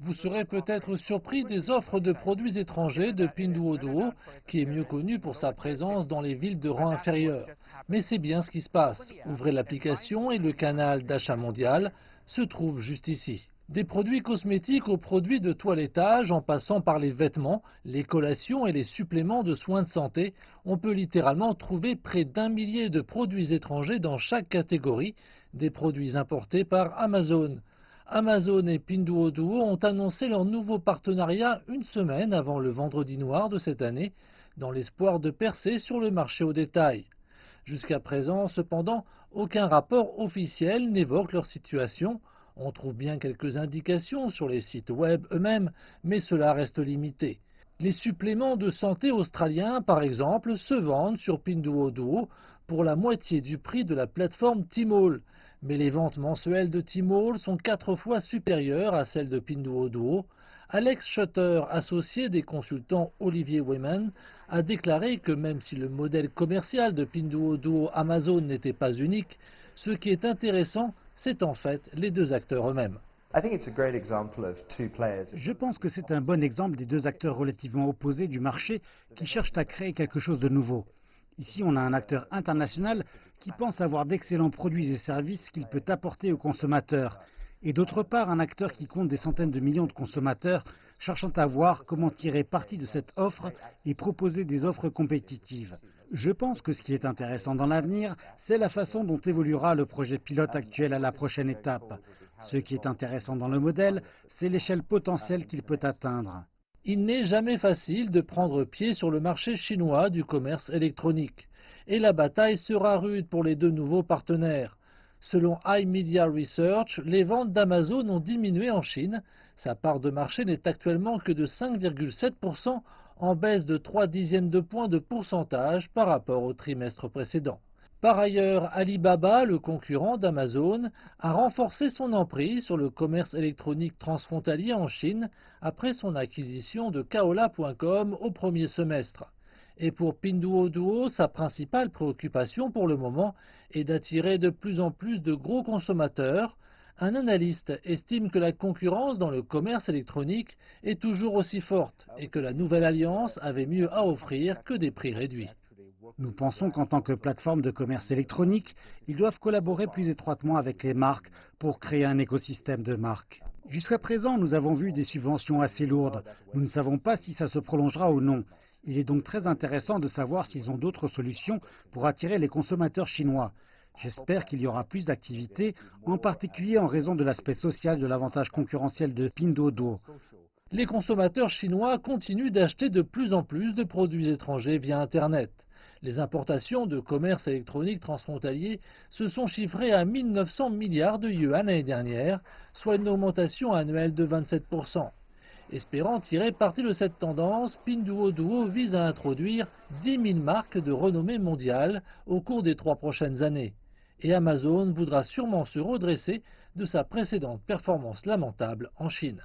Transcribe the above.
Vous serez peut-être surpris des offres de produits étrangers de Pinduoduo, qui est mieux connu pour sa présence dans les villes de rang inférieur. Mais c'est bien ce qui se passe. Ouvrez l'application et le canal d'achat mondial se trouve juste ici. Des produits cosmétiques aux produits de toilettage, en passant par les vêtements, les collations et les suppléments de soins de santé, on peut littéralement trouver près d'1 millier de produits étrangers dans chaque catégorie, des produits importés par Amazon. Amazon et Pinduoduo ont annoncé leur nouveau partenariat une semaine avant le vendredi noir de cette année, dans l'espoir de percer sur le marché au détail. Jusqu'à présent, cependant, aucun rapport officiel n'évoque leur situation. On trouve bien quelques indications sur les sites web eux-mêmes, mais cela reste limité. Les suppléments de santé australiens, par exemple, se vendent sur Pinduoduo pour la moitié du prix de la plateforme Tmall. Mais les ventes mensuelles de Tmall sont 4 fois supérieures à celles de Pinduoduo. Alex Shutter, associé des consultants Olivier Wyman, a déclaré que même si le modèle commercial de Pinduoduo Amazon n'était pas unique, ce qui est intéressant, c'est en fait les deux acteurs eux-mêmes. Je pense que c'est un bon exemple des deux acteurs relativement opposés du marché qui cherchent à créer quelque chose de nouveau. Ici, on a un acteur international qui pense avoir d'excellents produits et services qu'il peut apporter aux consommateurs. Et d'autre part, un acteur qui compte des centaines de millions de consommateurs cherchant à voir comment tirer parti de cette offre et proposer des offres compétitives. Je pense que ce qui est intéressant dans l'avenir, c'est la façon dont évoluera le projet pilote actuel à la prochaine étape. Ce qui est intéressant dans le modèle, c'est l'échelle potentielle qu'il peut atteindre. Il n'est jamais facile de prendre pied sur le marché chinois du commerce électronique. Et la bataille sera rude pour les deux nouveaux partenaires. Selon iMedia Research, les ventes d'Amazon ont diminué en Chine. Sa part de marché n'est actuellement que de 5,7%, en baisse de 3 dixièmes de points de pourcentage par rapport au trimestre précédent. Par ailleurs, Alibaba, le concurrent d'Amazon, a renforcé son emprise sur le commerce électronique transfrontalier en Chine après son acquisition de Kaola.com au premier semestre. Et pour Pinduoduo, sa principale préoccupation pour le moment est d'attirer de plus en plus de gros consommateurs. Un analyste estime que la concurrence dans le commerce électronique est toujours aussi forte et que la nouvelle alliance avait mieux à offrir que des prix réduits. Nous pensons qu'en tant que plateforme de commerce électronique, ils doivent collaborer plus étroitement avec les marques pour créer un écosystème de marques. Jusqu'à présent, nous avons vu des subventions assez lourdes. Nous ne savons pas si ça se prolongera ou non. Il est donc très intéressant de savoir s'ils ont d'autres solutions pour attirer les consommateurs chinois. J'espère qu'il y aura plus d'activités, en particulier en raison de l'aspect social de l'avantage concurrentiel de Pinduoduo. Les consommateurs chinois continuent d'acheter de plus en plus de produits étrangers via Internet. Les importations de commerce électronique transfrontalier se sont chiffrées à 1 900 milliards de yuan l'année dernière, soit une augmentation annuelle de 27%. Espérant tirer parti de cette tendance, Pinduoduo vise à introduire 10 000 marques de renommée mondiale au cours des 3 prochaines années. Et Amazon voudra sûrement se redresser de sa précédente performance lamentable en Chine.